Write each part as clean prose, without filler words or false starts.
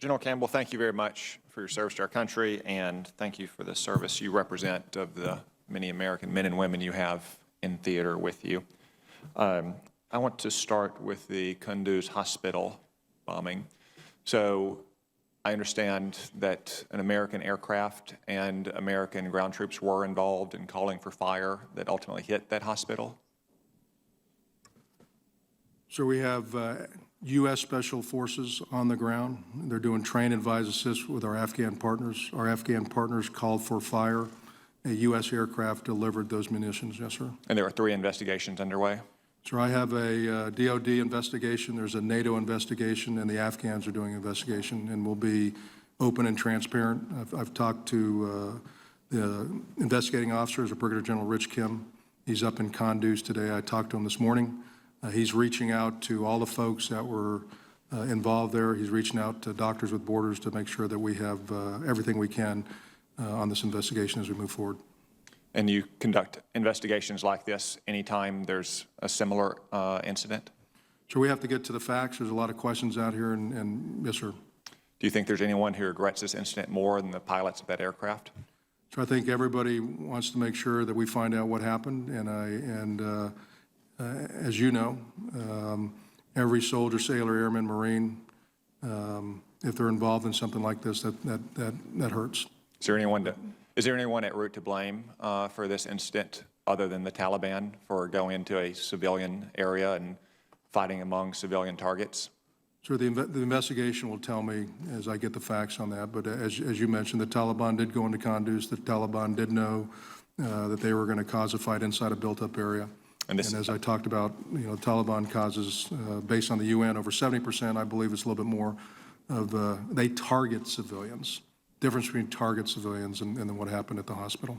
General Campbell, thank you very much for your service to our country, and thank you for the service you represent of the many American men and women you have in theater with you. I want to start with the Kunduz hospital bombing. So I understand that an American aircraft and American ground troops were involved in calling for fire that ultimately hit that hospital. So we have U.S. Special Forces on the ground. They're doing train, advise, assist with our Afghan partners. Our Afghan partners called for fire. A U.S. aircraft delivered those munitions, yes, sir. And there are 3 investigations underway? So I have a DOD investigation, there's a NATO investigation, and the Afghans are doing an investigation, and we'll be open and transparent. I've talked to the investigating officers, Brigadier General Rich Kim. He's up in Kunduz today. I talked to him this morning. He's reaching out to all the folks that were involved there. He's reaching out to Doctors with Borders to make sure that we have everything we can on this investigation as we move forward. And you conduct investigations like this anytime there's a similar incident? So we have to get to the facts. There's a lot of questions out here, and yes, sir. Do you think there's anyone who regrets this incident more than the pilots of that aircraft? So I think everybody wants to make sure that we find out what happened, and as you know, every soldier, sailor, airman, Marine, if they're involved in something like this, that hurts. Is there anyone at root to blame for this incident other than the Taliban for going into a civilian area and fighting among civilian targets? So the investigation will tell me as I get the facts on that. But as you mentioned, the Taliban did go into Kunduz. The Taliban did know that they were going to cause a fight inside a built-up area. And as I talked about, you know, Taliban causes, based on the UN, over 70%, I believe it's a little bit more, of they target civilians. Difference between target civilians and then what happened at the hospital.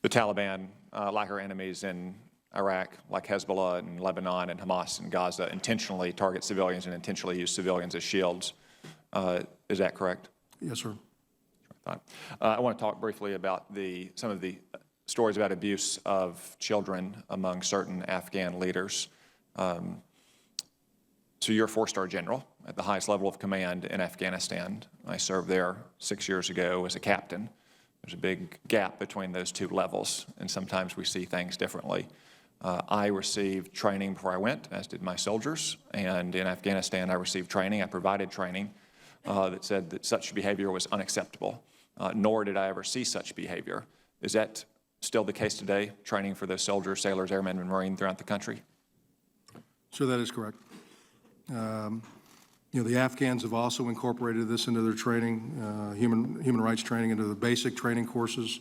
The Taliban, like our enemies in Iraq, like Hezbollah in Lebanon and Hamas in Gaza, intentionally target civilians and intentionally use civilians as shields. Is that correct? Yes, sir. I want to talk briefly about some of the stories about abuse of children among certain Afghan leaders. So you're a 4-star general at the highest level of command in Afghanistan. I served there 6 years ago as a captain. There's a big gap between those 2 levels, and sometimes we see things differently. I received training before I went, as did my soldiers, and in Afghanistan I received training, I provided training that said that such behavior was unacceptable, nor did I ever see such behavior. Is that still the case today, training for those soldiers, sailors, airmen, and Marines throughout the country? So that is correct. You know, the Afghans have also incorporated this into their training, human rights training, into the basic training courses,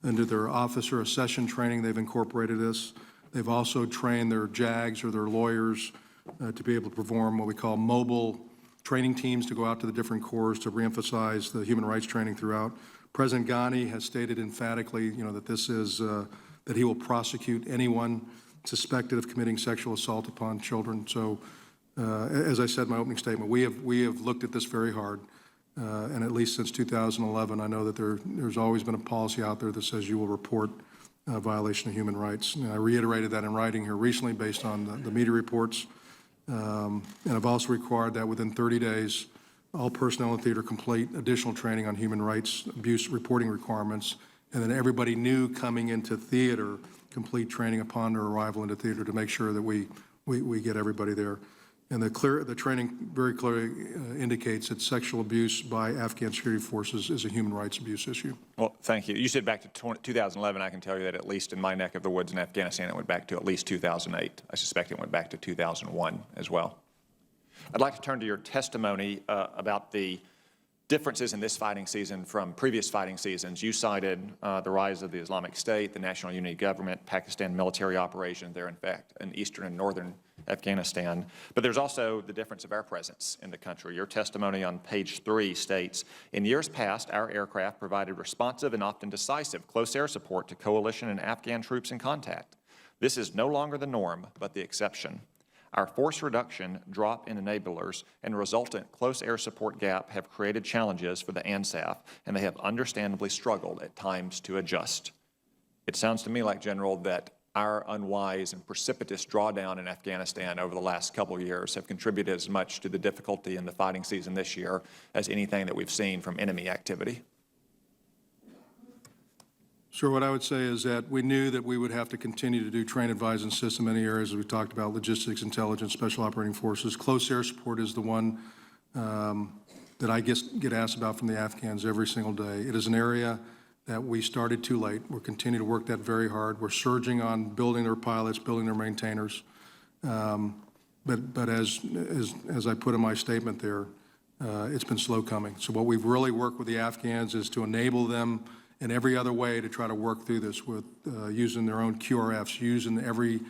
into their officer accession training. They've incorporated this. They've also trained their JAGs or their lawyers to be able to perform what we call mobile training teams to go out to the different corps to reemphasize the human rights training throughout. President Ghani has stated emphatically, you know, that this is that he will prosecute anyone suspected of committing sexual assault upon children. So, as I said in my opening statement, we have looked at this very hard, and at least since 2011, I know that there's always been a policy out there that says you will report violation of human rights. And I reiterated that in writing here recently based on the media reports, and I've also required that within 30 days, all personnel in theater complete additional training on human rights abuse reporting requirements, and then everybody new coming into theater complete training upon their arrival into theater to make sure that we get everybody there. And the training very clearly indicates that sexual abuse by Afghan security forces is a human rights abuse issue. Well, thank you. You said back to 2011. I can tell you that at least in my neck of the woods in Afghanistan, it went back to at least 2008. I suspect it went back to 2001 as well. I'd like to turn to your testimony about the differences in this fighting season from previous fighting seasons. You cited the rise of the Islamic State, the National Unity Government, Pakistan military operations there, in fact, in eastern and northern Afghanistan. But there's also the difference of our presence in the country. Your testimony on page 3 states, in years past, our aircraft provided responsive and often decisive close air support to coalition and Afghan troops in contact. This is no longer the norm, but the exception. Our force reduction, drop in enablers, and resultant close air support gap have created challenges for the ANSAF, and they have understandably struggled at times to adjust. It sounds to me like, General, that our unwise and precipitous drawdown in Afghanistan over the last couple of years have contributed as much to the difficulty in the fighting season this year as anything that we've seen from enemy activity. Sure, what I would say is that we knew that we would have to continue to do train, advise, and assist in many areas, as we talked about: logistics, intelligence, special operating forces. Close air support is the one that I get asked about from the Afghans every single day. It is an area that we started too late. We're continuing to work that very hard. We're surging on building their pilots, building their maintainers. But as I put in my statement there, it's been slow coming. So what we've really worked with the Afghans is to enable them in every other way to try to work through this with using their own QRFs, using every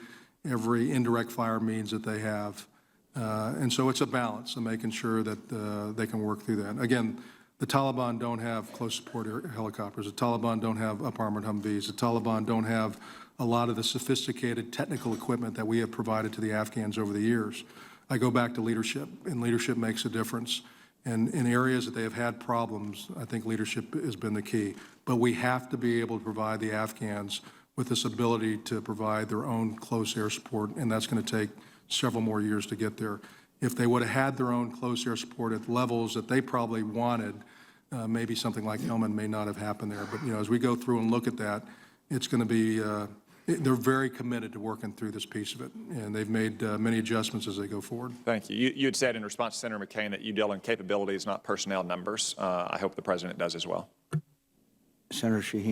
indirect fire means that they have. And so it's a balance of making sure that they can work through that. Again, the Taliban don't have close support helicopters. The Taliban don't have up-armored Humvees. The Taliban don't have a lot of the sophisticated technical equipment that we have provided to the Afghans over the years. I go back to leadership, and leadership makes a difference. And in areas that they have had problems, I think leadership has been the key. But we have to be able to provide the Afghans with this ability to provide their own close air support, and that's going to take several more years to get there. If they would have had their own close air support at levels that they probably wanted, maybe something like Helmand may not have happened there. But, as we go through and look at that, it's going to be, they're very committed to working through this piece of it, and they've made many adjustments as they go forward. Thank you. You had said in response to Senator McCain that you deal in capabilities, not personnel numbers. I hope the President does as well. Senator Shaheen.